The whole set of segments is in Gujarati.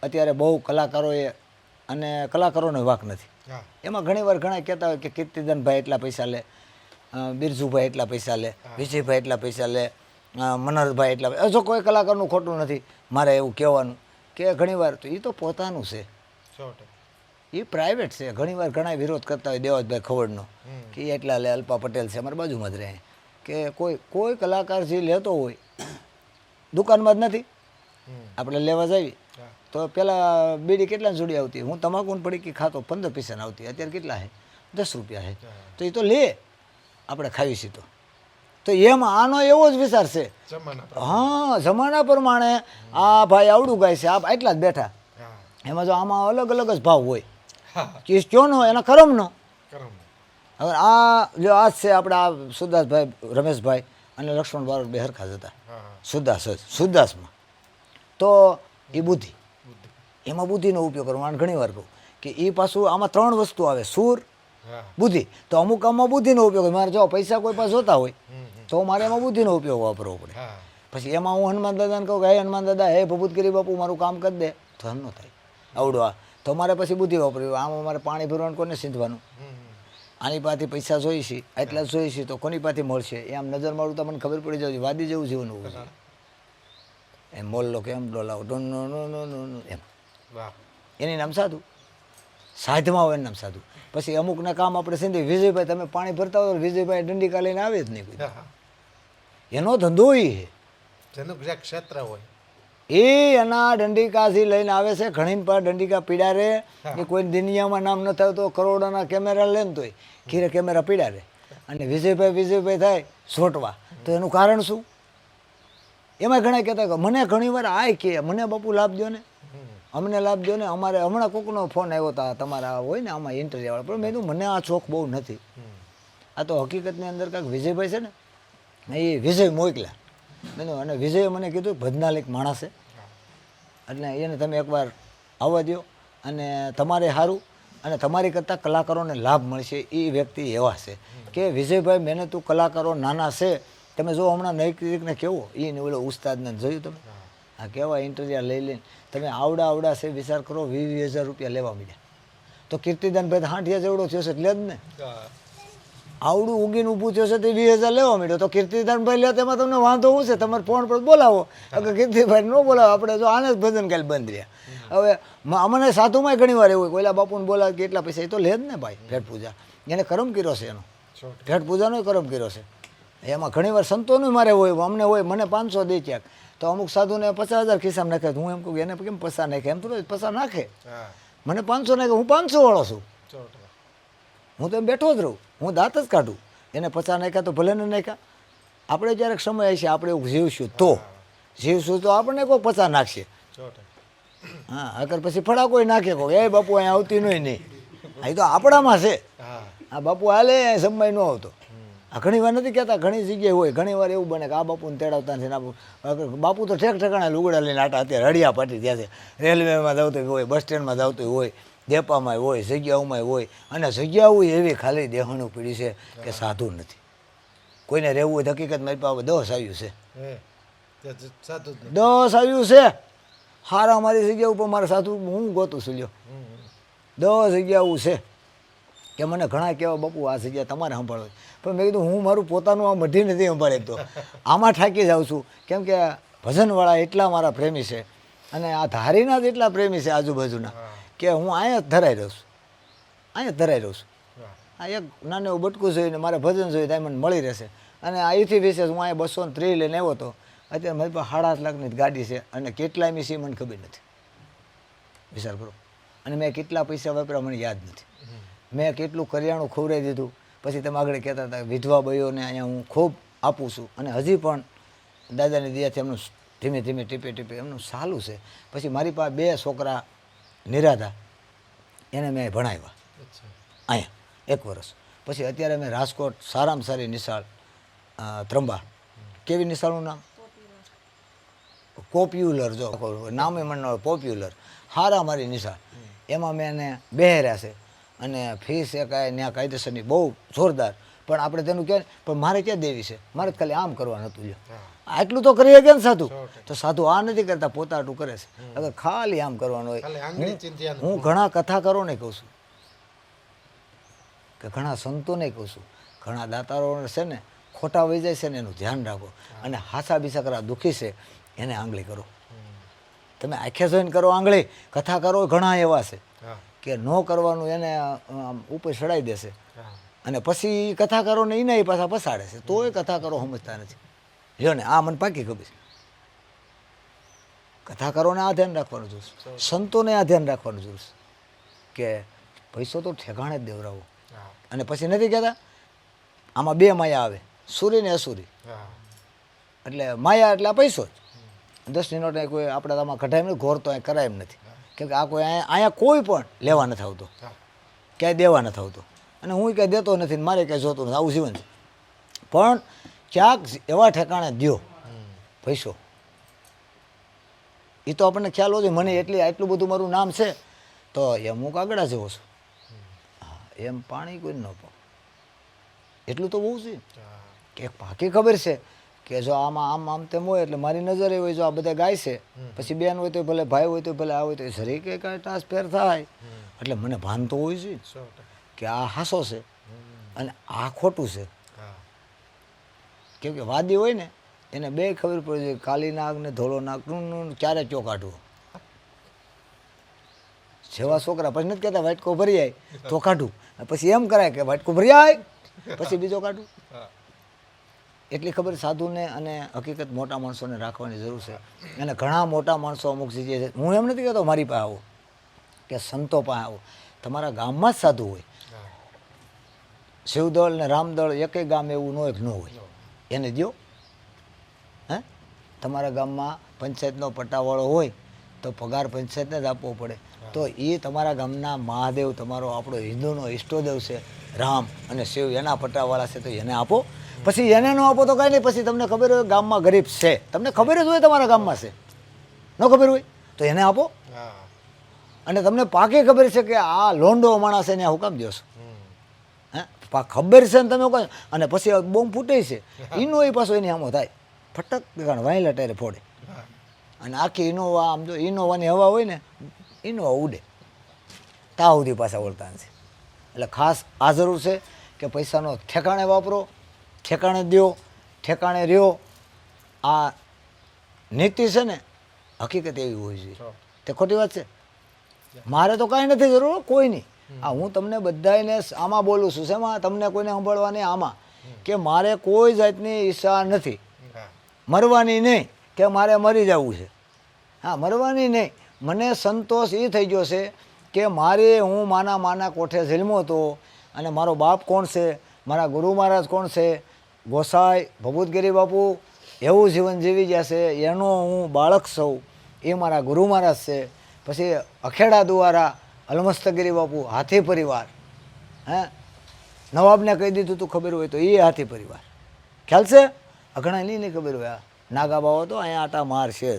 અત્યારે બહુ કલાકારોએ અને કલાકારોનો વાંક નથી. એમાં ઘણીવાર ઘણા કહેતા હોય કે કીર્તિદાનભાઈ એટલા પૈસા લે, બિરજુભાઈ એટલા પૈસા લે, વિજયભાઈ એટલા પૈસા લે, મનોહરભાઈ એટલા. જો કોઈ કલાકારનું ખોટું નથી મારે એવું કહેવાનું કે ઘણીવાર તો એ તો પોતાનું છે, એ પ્રાઇવેટ છે. ઘણીવાર ઘણા વિરોધ કરતા હોય દેવાજભાઈ ખવડનો કે એટલા લે, અલ્પા પટેલ છે અમારી બાજુમાં જ રહે, કે કોઈ કલાકાર જે લેતો હોય દુકાનમાં જ નથી, આપણે લેવા જઈએ તો પેલા બીડી કેટલા જોડી આવતી, હું તમાકુની પડીકી ખાતો 15 પૈસાની આવતી, અત્યારે કેટલા છે 10 રૂપિયા છે. તો એ તો લે, આપણે ખાવી છીએ તો એમ આનો એવો જ વિચાર છે. હા, જમાના પ્રમાણે આ ભાઈ આવડું ગાય છે, આ એટલા જ બેઠા. એમાં જો આમાં અલગ અલગ જ ભાવ હોય, ચીજ ક્યોનો એના કરમનો. હવે આ જો આજ છે આપણે આ સુદાસભાઈ, રમેશભાઈ અને લક્ષ્મણ બારોટ બે હરખા જ હતા. સુદાસમાં તો એ બુદ્ધિ, એમાં બુદ્ધિનો ઉપયોગ કરવાનો. ઘણી વાર કહું કે એ પાછું આમાં 3 વસ્તુ આવે, સૂર, બુદ્ધિ. તો અમુક આમાં બુદ્ધિનો ઉપયોગ, મારે જો પૈસા કોઈ પાસે જોતા હોય તો મારે એમાં બુદ્ધિનો ઉપયોગ વાપરવો પડે. પછી એમાં હું હનુમાન દાદાને કહું કે હે હનુમાન દાદા, હે ભભૂતગીરી બાપુ મારું કામ કરી દે, તો એમ ન થાય આવડું આ, તો મારે પછી બુદ્ધિ વાપરવી. આમાં મારે પાણી ભરવાનું કોને સીંધવાનું, આની પાસેથી પૈસા જોઈ છે, એટલા જોઈ છે તો કોની પાસેથી મળશે, એમ નજર મારું તો મને ખબર પડી જાય, વાદી જેવું જીવન હોવું જોઈએ. એમ મોલ્લો કેમ ડોલાવો એમ, એની નામ સાધુ, સાધમાં હોય નામ સાધુ. પછી અમુકને કામ આપણે સીધી, વિજયભાઈ તમે પાણી ભરતા હોય, વિજયભાઈ દંડિકા લઈને આવે જ નહીં કોઈ, એનો ધંધો એ છે, ક્ષેત્ર હોય એ એના દંડિકાથી લઈને આવે છે. ઘણી પર દંડિકા પીડા રે, એ કોઈ દુનિયામાં નામ ન થાય તો કરોડોના કેમેરા લે ને તોય ખીરે કેમેરા પીડા રે. અને વિજયભાઈ થાય સોટવા, તો એનું કારણ શું? એમાં ઘણા કહેતા કે મને ઘણીવાર આ કે મને બાપુ લાભ દો ને, અમને લાભ દો ને. અમારે હમણાં કોકનો ફોન આવ્યો હતા, તમારા હોય ને આમાં ઇન્ટરવ્યુવાળા, પણ મેં કીધું મને આ શોખ બહુ નથી. આ તો હકીકતની અંદર કાંઈક વિજયભાઈ છે ને, એ વિજય મોકલ્યા મેં, અને વિજયે મને કીધું ભજનાલિક માણસ છે, એટલે એને તમે એકવાર આવવા દો અને તમારે સારું અને તમારી કરતાં કલાકારોને લાભ મળશે. એ વ્યક્તિ એવા છે કે વિજયભાઈ મહેનતુ કલાકારો નાના છે. તમે જો હમણાં નૈતિકને કેવો, એ ઓલો ઉસ્તાદને જોયું તમે, આ કેવા ઇન્ટરવ્યુ લઈ લઈને તમે આવડા છે, વિચાર કરો 20,000 રૂપિયા લેવા મળ્યા. તો કીર્તિદાનભાઈ 60,000 જેવડો થયો છે એટલે જ ને, આવડું ઉગીને ઊભું થયો છે તે 20,000 લેવા માંડ્યો. તો કીર્તિદાનભાઈ લે તેમાં તમને વાંધો શું છે? તમારે ફોન પર બોલાવો, અગર કીર્તિભાઈ ન બોલાવો, આપણે જો આને જ ભજન કાલે બંધ રહ્યા. હવે અમને સાધુમાં ઘણી વાર એવું હોય, કોઈલા બાપુને બોલાવે કે એટલા પૈસા, એ તો લે જ ને ભાઈ. ભેટ પૂજા એને કરમ કર્યો છે, એનો ભેટ પૂજાનો કરમ કર્યો છે. એમાં ઘણી વાર સંતોનું મારે હોય, અમને હોય, મને 500 દે ક્યાંક, તો અમુક સાધુને 50,000 ખિસ્સામાં નાખે. હું એમ કહું એને કેમ 50 નાખે, એમ થોડું 50 નાખે, મને 500 નાખે, હું 500 વાળો છું, હું તો એમ બેઠો જ રહું, હું દાંત જ કાઢું. એને 50 નાખ્યા તો ભલે ને નાખ્યા. આપણે ક્યારેક સમય હશે, આપણે એવું જીવશું તો આપણને કોઈ 50 નાખશે. હા, અગર પછી ફળા કોઈ નાખે, કોઈ એ બાપુ અહીંયા આવતી નહીં, અહીં તો આપણામાં છે. આ બાપુ હાલે સમય ન આવતો. આ ઘણી વાર નથી કહેતા, ઘણી જગ્યાએ હોય. ઘણી વાર એવું બને કે આ બાપુને તેડાવતા નથી, બાપુ તો ઠેક ઠેકાણે લુગડા લઈને આટા અત્યારે હળિયા પાટી ત્યાં છે, રેલવેમાં જતું હોય, બસ સ્ટેન્ડમાં જતું હોય, દેપામાં હોય, જગ્યાઓમાં હોય. અને જગ્યાઓ એવી ખાલી દેહાણું પીડી છે કે સાધુ નથી. કોઈને રહેવું હોય હકીકત મારી પાસે 10 આવ્યું છે, 10 આવ્યું છે હારા. મારી જગ્યા ઉપર મારા સાધુ હું ગોતું છું લ્યો, 10 જગ્યાઓ છે કે મને ઘણા કહેવા બાપુ આ જગ્યા તમારે સંભાળો. પણ મેં કીધું હું મારું પોતાનું આ મઢી નથી સંભાળે, તો આમાં થાકી જાઉં છું. કેમ કે ભજનવાળા એટલા મારા પ્રેમી છે અને આ ધારીના જ એટલા પ્રેમી છે આજુબાજુના, કે હું અહીંયા જ ધરાઈ રહ્યો છું. આ એક નાનું એવું બટકું જોઈને મારે ભજન જોઈએ ત્યાં મને મળી રહેશે. અને અહીંથી વિશેષ હું અહીંયા 230 લઈને આવ્યો હતો. અત્યારે મારી પાસે 7.5 લાખની ગાડી છે અને કેટલાય મી મને ખબર નથી, વિચાર કરો. અને મેં કેટલા પૈસા વાપર્યા મને યાદ નથી. મેં કેટલું કરિયાણું ખવડાવી દીધું. પછી તમે આગળ કહેતા હતા વિધવા ભાઈઓને અહીંયા હું ખૂબ આપું છું, અને હજી પણ દાદાની દયાથી એમનું ધીમે ધીમે ટીપે એમનું સારું છે. પછી મારી પાસે 2 છોકરા નિરાધા, એને મેં ભણાવ્યા અહીંયા 1 વર્ષ. પછી અત્યારે મેં રાજકોટ સારામાં સારી નિશાળ ત્રંબા, કેવી નિશાળનું નામ? પોપ્યુલર, જો નામે મને પોપ્યુલર, સારા મારી નિશાળ. એમાં મેં એને બેહર્યા છે અને ફીસ એ કાંઈ ત્યાં કાયદેસરની બહુ જોરદાર. પણ આપણે તેનું કહે પણ મારે ક્યાં દેવી છે, મારે તો ખાલી આમ કરવાનું હતું લ્યો, આટલું તો કરી શકે ને સાધુ. તો સાધુ આ નથી કરતા, પોતાટું કરે છે. અગર ખાલી આમ કરવાનું હોય. હું ઘણા કથાકારોને કહું છું કે ઘણા સંતોને કહું છું, ઘણા દાતારો છે ને ખોટા વહી જાય છે ને એનું ધ્યાન રાખો, અને હાસા બિસાકરા દુઃખી છે એને આંગળી કરો. તમે આંખે જોઈને કરો આંગળી. કથાકારો ઘણા એવા છે કે ન કરવાનું એને ઉપર ચડાવી દેશે, અને પછી કથાકારોને એને એ પાછા પસાડે છે, તોય કથાકારો સમજતા નથી. લ્યો ને આ મને પાકી ખબર છે. કથાકારોને આ ધ્યાન રાખવાનું જોઈશે, સંતોને આ ધ્યાન રાખવાનું જોઈશે કે પૈસો તો ઠેકાણે જ દેવરાવો. અને પછી નથી કહેતા આમાં બે માયા આવે, સુરી ને અસુરી. એટલે માયા એટલે આ પૈસો જ. 10ની નોટ કોઈ આપણે આમાં કઢાય નથી, ઘોર તો અહીં કરાય એમ નથી, કેમ કે આ કોઈ અહીંયા કોઈ પણ લેવા નથી આવતો, ક્યાંય દેવા નથી આવતો, અને હું ક્યાંય દેતો નથી, મારે ક્યાંય જોતું નથી, આવું જીવન છે. પણ ક્યાંક એવા ઠેકાણે દ્યો પૈસો, એ તો આપણને ખ્યાલ હોય. મને આટલું બધું મારું નામ છે તો એમ હું કાગડા જેવો છું, એમ પાણી કોઈ ન પાવ, એટલું તો બહુ છે. કે પાકી ખબર છે કે જો આમાં આમ આમ તેમ હોય એટલે મારી નજરે હોય, જો આ બધા ગાય છે, પછી બેન હોય તો ભલે, ભાઈ હોય તો ભલે, આ હોય તો જરી કે કાંઈ ટ્રાન્સફેર થાય, એટલે મને ભાન તો હોય છે કે આ હાસો છે અને આ ખોટું છે. કેમ કે વાદી હોય ને એને બે ખબર પડે છે, કાલી નાગ ને ધોળો નાગ ક્યારે ચો કાઢવો. જેવા છોકરા પછી નથી કહેતા વાટકો ભરી જાય તો કાઢું, પછી એમ કરાય કે વાટકો ભરી જાય પછી બીજો કાઢું. એટલી ખબર સાધુને અને હકીકત મોટા માણસોને રાખવાની જરૂર છે. અને ઘણા મોટા માણસો અમુક જગ્યાએ, હું એમ નથી કહેતો મારી પાસે આવો કે સંતો પાસે આવો, તમારા ગામમાં જ સાધુ હોય. શિવદળ ને રામદળ એકેય ગામ એવું ન હોય ન હોય, એને દો. હે તમારા ગામમાં પંચાયતનો પટ્ટાવાળો હોય તો પગાર પંચાયતને જ આપવો પડે, તો એ તમારા ગામના મહાદેવ, તમારો આપણો હિન્દુનો ઈષ્ટદેવ છે રામ અને શિવ, એના પટ્ટાવાળા છે તો એને આપો. પછી એને ન આપો તો કાંઈ નહીં, પછી તમને ખબર હોય ગામમાં ગરીબ છે, તમને ખબર જ હોય તમારા ગામમાં છે, ન ખબર હોય તો એને આપો. અને તમને પાકી ખબર છે કે આ લોંડો માણસ એને હું કામ દો છો, હે ખબર છે ને તમે કહો, અને પછી બોમ્બ ફૂટે છે, ઈનો એ પાછો એની આમો થાય ફટક, કારણ વાયલા ટાયરે ફોડે, અને આખી ઇનોવા આમ જો ઇનોવાની હવા હોય ને ઇનોવા ઉડે તા સુધી પાછા વળતા નથી. એટલે ખાસ આ જરૂર છે કે પૈસાનો ઠેકાણે વાપરો, ઠેકાણે દો, ઠેકાણે રહ્યો. આ નીતિ છે ને હકીકત એવી હોય છે, તે ખોટી વાત છે. મારે તો કાંઈ નથી જરૂર કોઈની. આ હું તમને બધાને આમાં બોલું છું, શેમાં તમને કોઈને સાંભળવાની, આમાં કે મારે કોઈ જાતની ઈચ્છા નથી, મરવાની નહીં કે મારે મરી જવું છે. હા, મરવાની નહીં. મને સંતોષ એ થઈ ગયો છે કે મારે, હું માના કોઠે જન્મો હતો, અને મારો બાપ કોણ છે, મારા ગુરુ મહારાજ કોણ છે, ગોસાઈ ભભૂતગીરી બાપુ એવું જીવન જીવી ગયા છે, એનો હું બાળક છું, એ મારા ગુરુ મહારાજ છે. પછી અખેડા દ્વારા અલમસ્તગીરી બાપુ, હાથી પરિવાર, હે નવાબને કહી દીધું તું ખબર હોય તો એ હાથી પરિવાર, ખ્યાલ છે? ઘણા નહીં ખબર હોય, નાગા બાવા તો અહીંયા આટા માર છે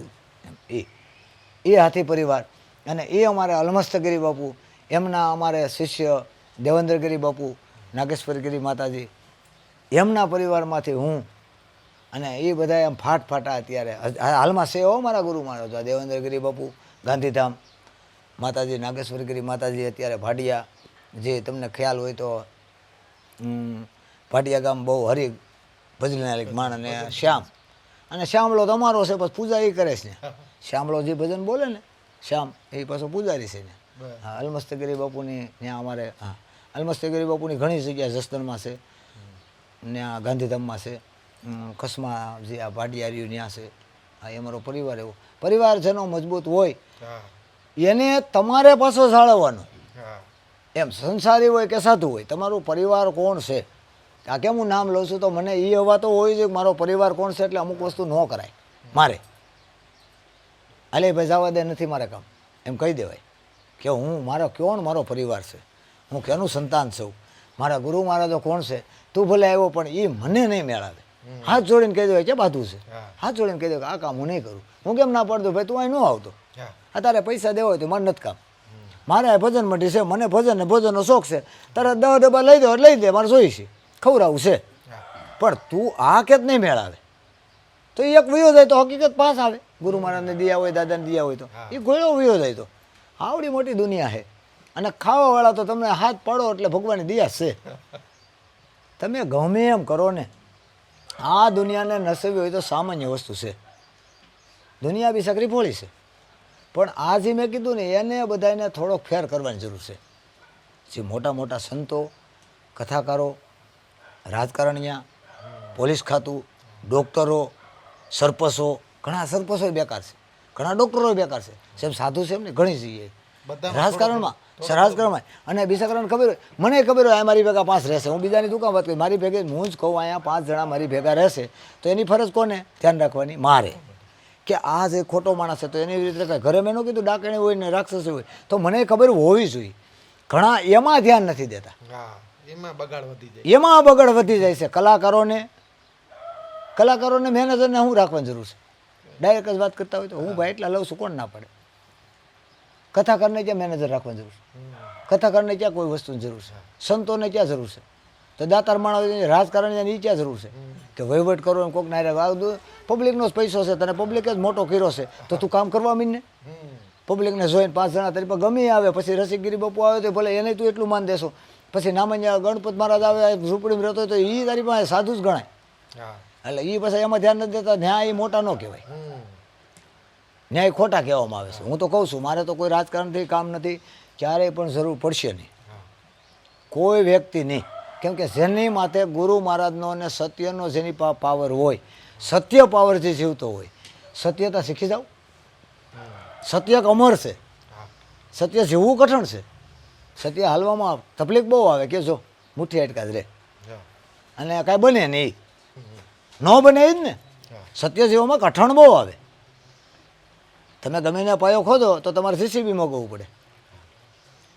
એ હાથી પરિવાર. અને એ અમારે અલમસ્તગીરી બાપુ, એમના અમારે શિષ્ય દેવેન્દ્રગીરી બાપુ, નાગેશ્વરગીરી માતાજી, એમના પરિવારમાંથી હું, અને એ બધા એમ ફાટા અત્યારે હાલમાં છે હો મારા ગુરુ મારો તો દેવેન્દ્રગીરી બાપુ, ગાંધીધામ માતાજી, નાગેશ્વરગીરી માતાજી અત્યારે ભાડિયા, જે તમને ખ્યાલ હોય તો ભાટિયા ગામ બહુ હરી ભજનાલિક માણ, અને શ્યામ, અને શ્યામલો તમારો છે, પછી પૂજા એ કરે છે ને, શ્યામલો જે ભજન બોલે ને શ્યામ, એ પાછો પૂજારી છે ને. હા, અલમસ્તગીરી બાપુની ત્યાં અમારે, હા અલમસ્તગીરી બાપુની ઘણી જગ્યાએ જસદણમાં છે, ત્યાં ગાંધીધામમાં છે, કચ્છમાં જે આ ભાટિયારીઓ ત્યાં છે. હા, એ અમારો પરિવાર એવો પરિવારજનો મજબૂત હોય એને તમારે પાછો જાળવવાનો. એમ સંસારી હોય કે સાધુ હોય, તમારું પરિવાર કોણ છે. આ કેમ હું નામ લઉં છું તો મને એ હવા તો હોય છે કે મારો પરિવાર કોણ છે, એટલે અમુક વસ્તુ ન કરાય મારે. અલે ભાઈ જવા દે, નથી મારે કામ, એમ કહી દેવાય કે હું મારો કોણ, મારો પરિવાર છે, હું કેનું સંતાન છું, મારા ગુરુ મહારાજો કોણ છે. તું ભલે આવ્યો પણ એ મને નહીં મેળાવે. હાથ જોડીને કહી દેવાય કે બાધું છે, હાથ જોડીને કહી દે કે આ કામ હું નહીં કરું. હું કેમ ના પડતો ભાઈ, તું અહીં ન આવતો, અત્યારે પૈસા દેવા હોય તો મારે નથી કામ, મારે ભજન મટી છે, મને ભજન ને ભોજનનો શોખ છે, તારે 10 ડબ્બા લઈ દો લઈ દે, મારે જોઈ છે, ખવડાવું છે, પણ તું આ કેત નહીં મેળાવે તો એ એક વયો જાય તો હકીકત પાસ આવે. ગુરુ મહારાજને દિયા હોય, દાદાને દિયા હોય તો એ ગોળો વયો જાય. તો આવડી મોટી દુનિયા છે, અને ખાવાવાળા તો તમને હાથ પાડો એટલે ભગવાનની દિયા છે. તમે ગમે એમ કરો ને, આ દુનિયાને નસવી હોય તો સામાન્ય વસ્તુ છે. દુનિયા બી સકરી ફોળી છે, પણ આ જે મેં કીધું ને એને બધાને થોડોક ફેર કરવાની જરૂર છે. જે મોટા મોટા સંતો, કથાકારો, રાજકારણીયા, પોલીસ ખાતું, ડૉક્ટરો, સરપંચો, ઘણા સરપંચો બેકાર છે, ઘણા ડૉક્ટરો બેકાર છે. સાહેબ સાધુ છે એમને ઘણી જઈએ રાજકારણમાં, અને બીજા કારણ ખબર હોય, મને ખબર હોય આ મારી ભેગા 5 રહેશે, હું બીજાની દુકાન વાત કરી, મારી ભેગે હું જ કહું અહીંયા 5 જણા મારી ભેગા રહેશે, તો એની ફરજ કોને ધ્યાન રાખવાની? મારે. કે આ જે ખોટો માણસ છે તો એની રીતે કાંઈ ઘરે મેં ન કીધું ડાકણી હોય ને રાક્ષસ હોય, તો મને ખબર હોવી જોઈએ. ઘણા એમાં ધ્યાન નથી દેતા, એમાં બગાડ વધી જાય છે. કલાકારોને મેનેજરને શું રાખવાની જરૂર છે? ડાયરેક્ટ જ વાત કરતા હોય તો હું ભાઈ એટલા લઉં છું, કોણ ના પડે? કથાકારને ક્યાં મેનેજર રાખવાની જરૂર છે? કથાકારને ક્યાં કોઈ વસ્તુની જરૂર છે? સંતોને ક્યાં જરૂર છે? તો દાતાર માણસ રાજકારણીની ક્યાં જરૂર છે કે વહીવટ કરો એમ કોક ના? પબ્લિકનો જ પૈસો છે, તને પબ્લિકે જ મોટો કર્યો છે, તો તું કામ કરવા મીન ને. પબ્લિકને જોઈને 5 જણા તારી પર ગમે આવે, પછી રસિકગીરી બાપુ આવે તો ભલે એને તું એટલું માન દેશો, પછી નામanya ગણપત મહારાજ આવે ઝૂંપડીમાં રહેતો હોય તો એ તારી પાસે સાધુ જ ગણાય. એટલે એ પછી એમાં ધ્યાન નથી દેતા, ન્યાય એ મોટા ન કહેવાય, ન્યાય ખોટા કહેવામાં આવે છે. હું તો કહું છું, મારે તો કોઈ રાજકારણથી કામ નથી, ક્યારેય પણ જરૂર પડશે નહીં, કોઈ વ્યક્તિ નહીં. કેમ કે જેની માથે ગુરુ મહારાજનો અને સત્યનો જેની પાવર હોય, સત્ય પાવર જે જીવતો હોય, સત્યતા શીખી જાઓ. સત્ય અમર છે, સત્ય જીવવું કઠણ છે. સત્ય હાલવામાં તકલીફ બહુ આવે કે જો મુઠ્ઠી અટકા જ રહે, અને કાંઈ બને નહીં, ન બને એ જ ને. સત્ય જીવવામાં કઠણ બહુ આવે. તમે ગમે એને પાયો ખોદો તો તમારે CCB મગવવું પડે,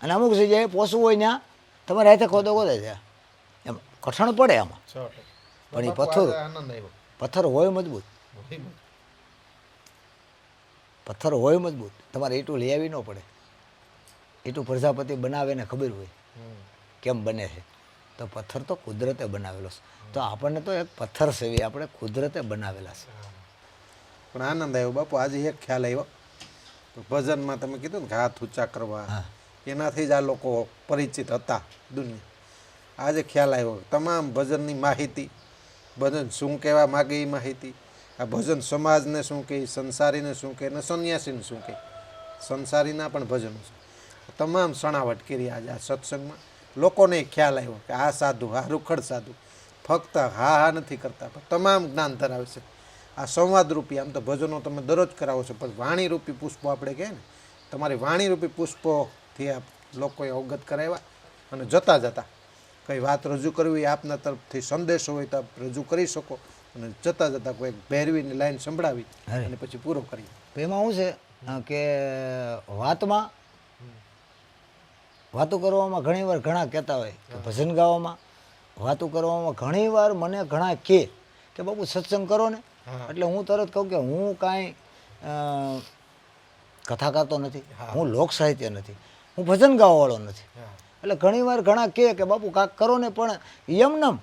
અને અમુક જગ્યાએ પોસવું હોય ત્યાં તમારે હાથે ખોદાય છે, એમ કઠણ પડે આમાં. પણ એ પથ્થર હોય મજબૂત, પથ્થર હોય મજબૂત, તમારે ઈંટું લઈ આવી ન પડે. ઈંટું પ્રજાપતિ બનાવે ને ખબર હોય કેમ બને છે, તો પથ્થર તો કુદરતે બનાવેલો છે. તો આપણને તો એક પથ્થર સેવી આપણે કુદરતે બનાવેલા છે. પણ આનંદ આવ્યો બાપુ. આજે એક ખ્યાલ આવ્યો, ભજનમાં તમે કીધું ને કે હાથ ઊંચા કરવા, એનાથી જ આ લોકો પરિચિત હતા દુનિયા. આજે ખ્યાલ આવ્યો, તમામ ભજનની માહિતી, ભજન શું કહેવા માગે એ માહિતી, આ ભજન સમાજને શું કહે, સંસારીને શું કહે, અને સંન્યાસીને શું કહે, સંસારીના પણ ભજનો છે. તમામ સણાવટ કરી આજે આ સત્સંગમાં. લોકોને ખ્યાલ આવ્યો કે આ સાધુ, આ રૂખડ સાધુ ફક્ત હા નથી કરતા, પણ તમામ જ્ઞાન ધરાવે છે. આ સંવાદરૂપી, આમ તો ભજનો તમે દરરોજ કરાવો છો, પણ વાણીરૂપી પુષ્પો આપણે કહે ને, તમારી વાણીરૂપી પુષ્પોથી આ લોકોએ અવગત કરાવ્યા. અને જતાં જતાં કંઈ વાત રજૂ કરવી, આપના તરફથી સંદેશો હોય તો આપ રજૂ કરી શકો, અને જતાં જતાં કોઈ ભૈરવીની લાઈન સંભળાવી અને પછી પૂરો કરીએ. એમાં શું છે કે વાતો કરવામાં ઘણીવાર ઘણા કહેતા હોય કે ભજન ગાવામાં, વાતો કરવામાં ઘણીવાર મને ઘણા કે બાપુ સત્સંગ કરો ને, એટલે હું તરત કહું કે હું કાંઈ કથાકાર તો નથી, હું લોક સાહિત્ય નથી, હું ભજન ગાવાવાળો નથી. એટલે ઘણીવાર ઘણા કે બાપુ કાંક કરો ને, પણ એમનેમ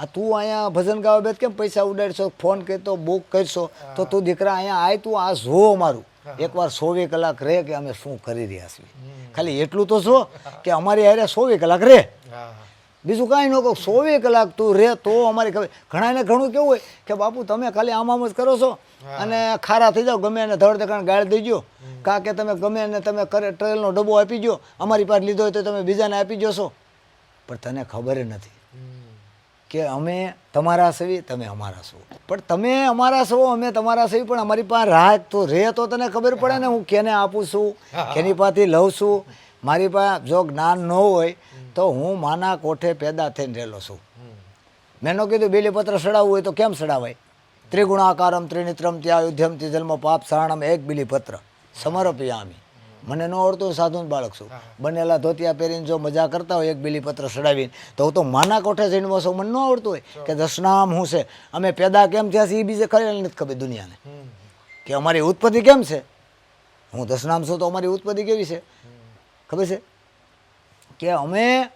આ તું અહીંયા ભજન ગાવા બેઠ કેમ પૈસા ઉડાડશો, ફોન કરતો બુક કરશો, તો તું દીકરા અહીંયા આય, તું આ જો અમારું એકવાર 24 કલાક રહે કે અમે શું કરી રહ્યા છીએ. ખાલી એટલું તો છો કે અમારી હારે 24 કલાક રહે, બીજું કાંઈ ન કહો. 24 કલાક તું રહે તો અમારી ખબર. ઘણાને ઘણું કેવું હોય કે બાપુ તમે ખાલી આમ જ કરો છો અને ખારા થઈ જાઓ, ગમે એને ધડ ધકાણ ગાળ દઈ દો, કાં કે તમે ગમે એને તમે ટ્રેલનો ડબ્બો આપી દો, અમારી પાસે લીધો હોય તો તમે બીજાને આપી જશો. પણ તને ખબર નથી કે અમે તમારા સેવી, તમે અમારા છો. પણ તમે અમારા છો, અમે તમારા સેવી, પણ અમારી પાસે રાહ તો રહે તો તને ખબર પડે ને હું કેને આપું છું, કેની પાસેથી લઉં છું. મારી પાસે જો જ્ઞાન ન હોય તો હું માના કોઠે પેદા થઈને રહેલો છું. મેં ન કીધું બીલીપત્ર સડાવવું હોય તો કેમ સડાવાય? ત્રિગુણાકારમ ત્રિનેત્રમ ત્યાયુધ્યમ જન્મ પાપ સારણમ એક બીલીપત્ર સમર્પયામી. મને ન આવડતું સાધુનું બાળક છું, બનેલા ધોતિયા પહેરીને જો મજા કરતા હોય એક બીલીપત્ર સડાવીને, તો હું તો માના કોઠે જઈને વસું. મને ન આવડતું હોય કે દશનામ શું છે, અમે પેદા કેમ થયા છે એ બીજે ખરેલ નથી ખબર દુનિયાને, કે અમારી ઉત્પત્તિ કેમ છે. હું દશનામ છું તો અમારી ઉત્પત્તિ કેવી છે ખબર છે કે અમે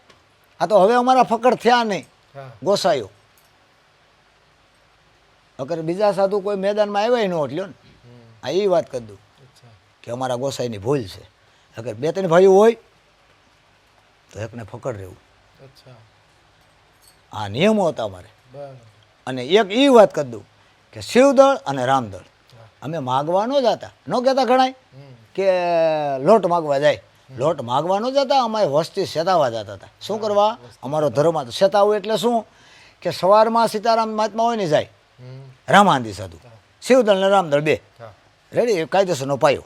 આ તો હવે અમારા ફકડ થયા નહીં હા ગોસાઈઓ. અગર બીજા સાધુ કોઈ મેદાનમાં આવ્યા ન એટલે ને આ એ વાત કરી દઉં અચ્છા કે અમારા ગોસાઈની ભૂલ છે. અગર બે ત્રણ ભાઈઓ હોય તો એકને ફકડ રહેવું. અચ્છા આ નિયમો હતા અમારે. બરાબર અને એક એ વાત કરી દઉં કે શિવદળ અને રામદળ અમે માગવા ન જતા. ન કહેતા ઘણાય કે લોટ માગવા જાય. લોટ માગવા ન જતા, અમારે વસ્તી સેતાવા જતા હતા. શું કરવા? અમારો ધર્મ હતો. સેતાવું એટલે શું કે સવારમાં સીતારામ મહાત્મા હોય ને જાય રામાંદી સાધુ, શિવદળ ને રામદળ બે હા રેડી કાયદેસરનો પાયો.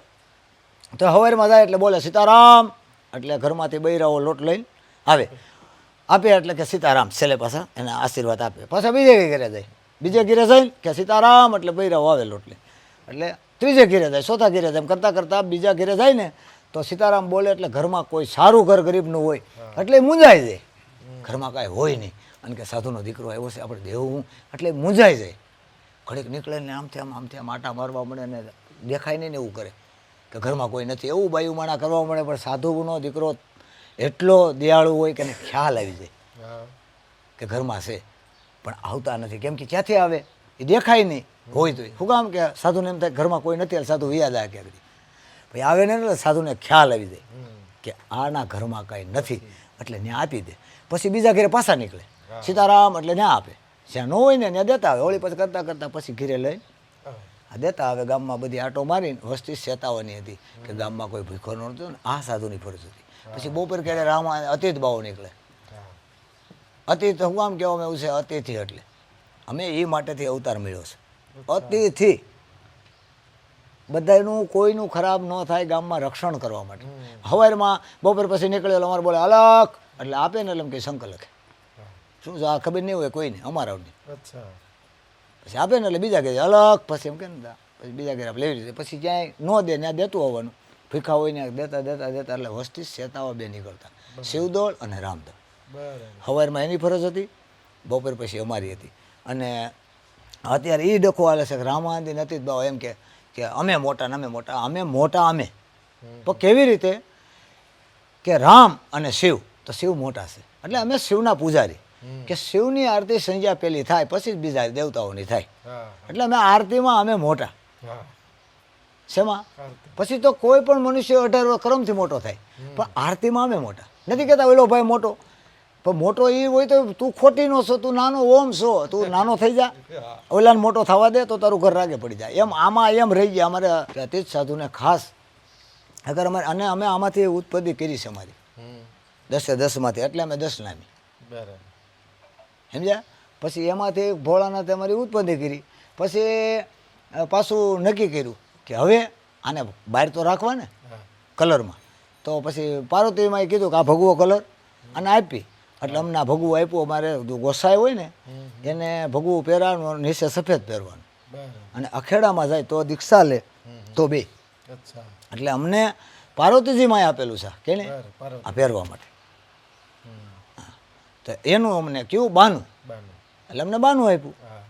તો હવારમાં જાય એટલે બોલે સીતારામ, એટલે ઘરમાંથી બૈરાઓ લોટ લઈને આવે, આપે એટલે કે સીતારામ, છેલ્લે પાછા એને આશીર્વાદ આપે. પાછા બીજે ઘેરે જાય, બીજે ઘેરે જાય કે સીતારામ એટલે બૈરાઓ આવે લોટ લઈને, એટલે ત્રીજે ઘેરે જાય, ચોથા ઘેરે જાય, એમ કરતાં કરતાં બીજા ઘેરે જાય ને તો સીતારામ બોલે એટલે ઘરમાં કોઈ સારું ઘર ગરીબનું હોય એટલે મૂંઝાઈ જાય. ઘરમાં કાંઈ હોય નહીં અને કે સાધુનો દીકરો આવ્યો છે આપણે દેવું, એટલે મૂંઝાઈ જાય. ઘડીક નીકળે ને આમથી આમ આટા મારવા મળે ને દેખાય નહીં ને એવું કરે કે ઘરમાં કોઈ નથી, એવું બાયું માણા કરવા મળે. પણ સાધુનો દીકરો એટલો દયાળુ હોય કે એને ખ્યાલ આવી જાય હા કે ઘરમાં છે, પણ આવતા નથી. કેમ કે ક્યાંથી આવે એ દેખાય નહીં હોય તો. શું કામ કે સાધુને એમ થાય ઘરમાં કોઈ નથી, સાધુ યાદ આવે ક્યાંક ભાઈ આવે ને એટલે સાધુને ખ્યાલ આવી જાય કે આના ઘરમાં કાંઈ નથી, એટલે ત્યાં આપી દે. પછી બીજા ઘરે પાછા નીકળે સીતારામ એટલે ત્યાં આપે. જ્યાં ન હોય ને ત્યાં દેતા આવે. હોળી પછી કરતાં કરતાં પછી ઘરે લઈ દેતા આવે. ગામમાં બધી આટો મારીને વસ્તી સેતાવાની હતી કે ગામમાં કોઈ ભૂખો નહોતો ને આ સાધુની ફરજ હતી. પછી બપોર ક્યારે રામા અતીત બાવો નીકળે. અતિથ હું આમ કહેવામાં એવું છે અતિથિ, એટલે અમે એ માટેથી અવતાર મળ્યો છે. અતિથિ બધાનું કોઈનું ખરાબ ન થાય ગામમાં રક્ષણ કરવા માટે. હવારમાં બપોર પછી નીકળેલો અમારે બોલે અલગ એટલે આપે ને એટલે એમ કે શંકર લખે. શું છે આ ખબર નહીં હોય કોઈને અમારા અચ્છા પછી આપે ને એટલે બીજા ઘરે અલગ પછી એમ કે ને પછી બીજા ઘરે આપણે લેવી રીતે પછી ક્યાંય ન દે ત્યાં દેતું આવવાનું. ભીખા હોય ને દેતા દેતા દેતા એટલે વસ્તી સેતાવા બે નીકળતા, શિવદળ અને રામદળ. બરાબર હવારમાં એની ફરજ હતી, બપોર પછી અમારી હતી. અને અત્યારે એ ડખો હાલે છે કે રામાનંદી નથી જ બાવા એમ કે અમે મોટા ને અમે મોટા, અમે મોટા અમે. પણ કેવી રીતે કે રામ અને શિવ, તો શિવ મોટા છે એટલે અમે શિવના પૂજારી, કે શિવની આરતી સંજ્યા પેલી થાય પછી જ બીજા દેવતાઓની થાય, હા એટલે અમે આરતીમાં અમે મોટા. હા શેમાં? પછી તો કોઈ પણ મનુષ્ય 18 કરમથી મોટો થાય, પણ આરતીમાં અમે મોટા. નથી કહેતા ઓલો ભાઈ મોટો, પણ મોટો એ હોય તો તું ખોટી નો છો, તું નાનો ઓમ છો, તું નાનો થઈ જા, ઓલાને મોટો થવા દે તો તારું ઘર રાગે પડી જાય. એમ આમાં એમ રહી ગયા. અમારે અતીત સાધુને ખાસ અગર અમારે અને અમે આમાંથી ઉત્પત્તિ કરી છે અમારી 10 એટલે અમે 10 નામી, બરાબર સમજ્યા? પછી એમાંથી ભોળાનાથે અમારી ઉત્પત્તિ કરી. પછી પાછું નક્કી કર્યું કે હવે આને બહાર તો રાખવા ને કલરમાં. તો પછી પાર્વતીમાં કીધું કે આ ભગવો કલર અને આપી, એટલે અમને આ ભગવું આપ્યું. અમારે ગોસાઈ હોય ને એને ભગવું પહેરવાનું, નીચે સફેદ પહેરવાનું, અને અખેડામાં જાય તો દીક્ષા લે તો બે. અચ્છા એટલે અમને પાર્વતીજીમાં આપેલું છે કેને આ પહેરવા માટે. તો એનું અમને કેવું બાનું, બાનું એટલે અમને બાનું આપ્યું. હા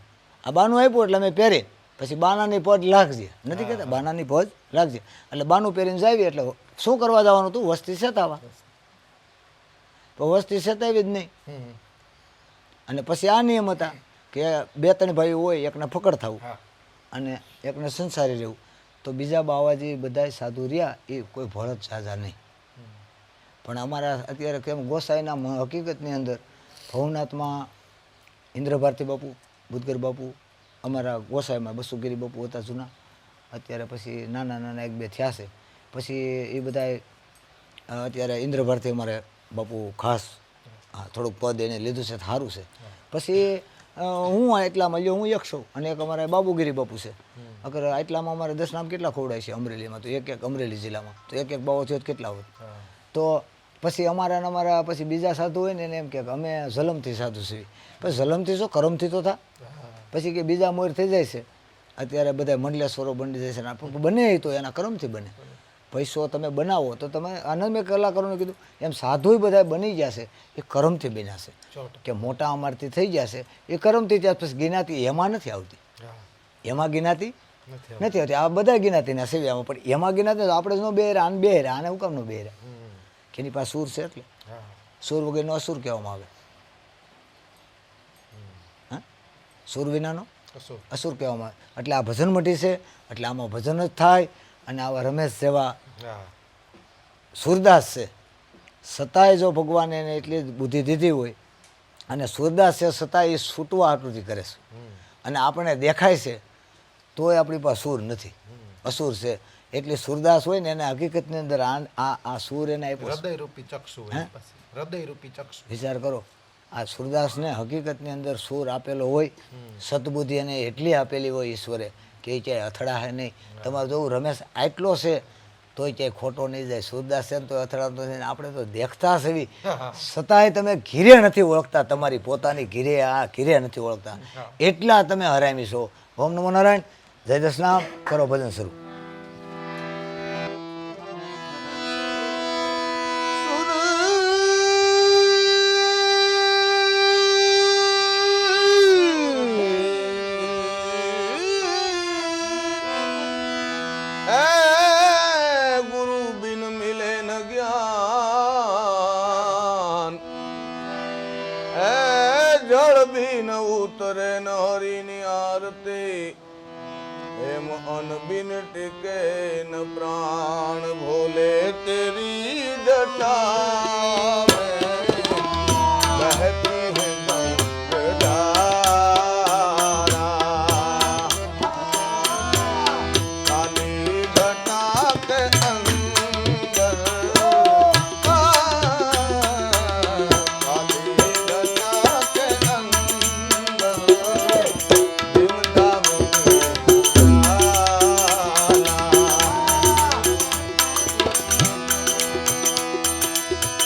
આ બાનું આપ્યું એટલે અમે પહેરી. પછી બાનાની પજ લાગજે, નથી કહેતા બાનાની પજ લાગજે, એટલે બાનું પહેરીને જાવી. એટલે શું કરવા જવાનું હતું? વસ્તી સેતાવા. તો વસ્તી સેતાવી જ નહીં. અને પછી આ નિયમ હતા કે 2-3 ભાઈઓ હોય, એકને ફકડ થવું હા અને એકને સંસારી રહેવું. તો બીજા બાવાજી બધા સાધુ રહ્યા એ કોઈ ભળત ઝાઝા નહીં. પણ અમારા અત્યારે કેમ ગોસાઈના હકીકતની અંદર ભવનાથમાં ઇન્દ્ર ભારતી બાપુ, બુદ્ધગર બાપુ, અમારા ગોસાઈમાં બસુગીરી બાપુ હતા જૂના. અત્યારે પછી નાના નાના 1-2 થયા છે. પછી એ બધા અત્યારે ઇન્દ્ર ભારતી અમારે બાપુ ખાસ થોડુંક પદ એને લીધું છે, સારું છે. પછી હું એટલામાં લ્યો હું 1 છું અને એક અમારા બાબુગીરી બાપુ છે. અગર આટલામાં અમારે 10 નામ કેટલા ખોવડાય છે અમરેલીમાં? તો એક અમરેલી જિલ્લામાં તો એક બાવો થયો કેટલા હોય? તો પછી અમારા પછી બીજા સાધુ હોય ને એને એમ કે અમે જલમથી સાધુ છીએ. પછી જલમથી શું કરમથી તો થા. પછી કે બીજા મોર થઈ જાય છે. અત્યારે બધા મંડલેશ્વરો બની જાય છે, બને તો એના કરમથી બને. પૈસો તમે બનાવો તો તમે આનંદ મેં કલાકારોને કીધું એમ સાધુ બધા બની ગયા છે એ કરમથી બન્યા છે. કે મોટા અમારથી થઈ ગયા છે એ કરમથી. ત્યાં પછી ગિનાતી એમાં નથી આવતી, એમાં ગિનાતી નથી આવતી. આ બધા ગિનાતીના સેવ્યામાં, પણ એમાં ગિનાતી આપણે જ ન બેહરે, આને બેહરે, આને હું કામ ન બેહરે? કે એની પાસે સૂર છે એટલે સૂર વગરનો અસુર કહેવામાં આવે. હા, સૂર વિનાનો કશું અસુર કહેવામાં આવે. એટલે આ ભજન મટી છે, એટલે આમાં ભજન જ થાય. અને આવા રમેશ જેવા હા સૂરદાસ છે, છતાંય જો ભગવાને એને એટલી બુદ્ધિ દીધી હોય, અને સૂરદાસ છે છતાં એ છૂટવા આકૃતિ કરે છે, અને આપણે દેખાય છે તોય આપણી પાસે સૂર નથી, અસુર છે. એટલે સૂરદાસ હોય ને એને હકીકતની અંદર આ સૂર એને આપ્યો છે. હૃદય રૂપી ચક્ષુ હોય પાસે હૃદય રૂપી ચક્ષુ વિચાર કરો, આ સૂરદાસને હકીકતની અંદર સૂર આપેલો હોય, સદબુદ્ધિ એને એટલી આપેલી હોય ઈશ્વરે કે એ ક્યાંય અથડાશે નહીં. તમારે જોવું રમેશ આટલો છે તોય ક્યાંય ખોટો નહીં જાય. સૂરદાસ છે ને તો અથડાતો નથી. આપણે તો દેખતા સેવી છતાંય તમે ઘીરે નથી ઓળખતા, તમારી પોતાની ઘીરે આ ઘીરે નથી ઓળખતા, એટલા તમે હરામી છો. ઓમ નમો નારાયણ, જય દશનામ. કરો ભજન શરૂ. ગુરુ બિન મિલે ન જ્ઞાન, જળ બિન ઉતરે ન હરિની આરતી, એમ અન બિન ટીકે ન પ્રાણ, ભોલે તેરી જટા બહતી હૈ ગંગાધારા, કાલી ઘટા के अंदर, काली घटा के अंदर, जिंदा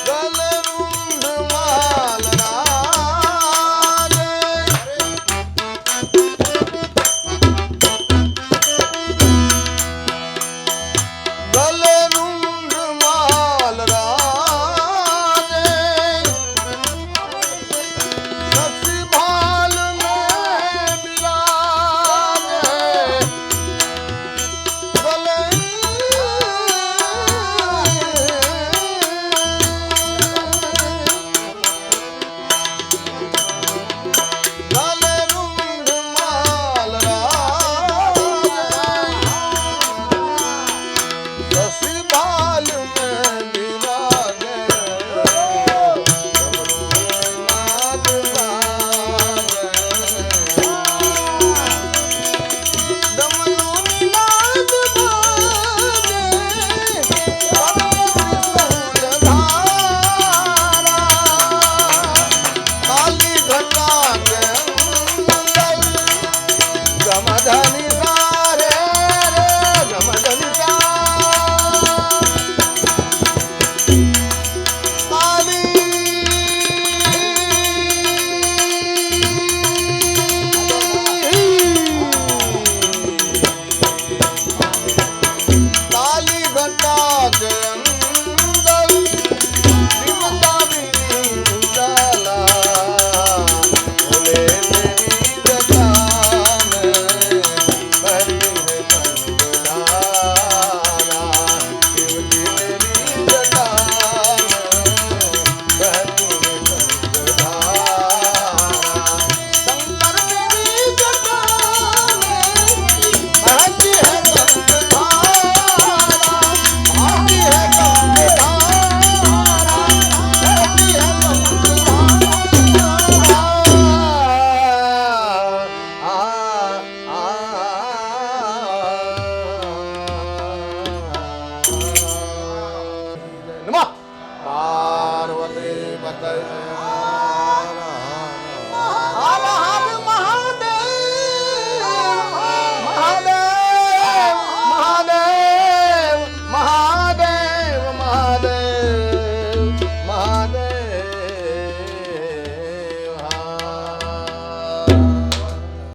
गल रुंड माल राजे, गल रुंड माल राजे, सखी भाल में बिराजे, गले गले रुंड माल राजे, ससी बाल में बिराजे, नाद बाजे, दमयूनी नाद बाजे, काली घटा के अंदर, गमधनि सारे रे गमधनि सा, काली काली घटा के अंदर, विमता बिनी उजाला, बोले तेरी जटा में बहती है गंगाधारा, शिव जी तेरी जटा में बहती है गंगाधारा, शंकर तेरी जटा में बहती है गंगाधारा, आती है गंगाधारा, बहती है गंगाधारा। नमः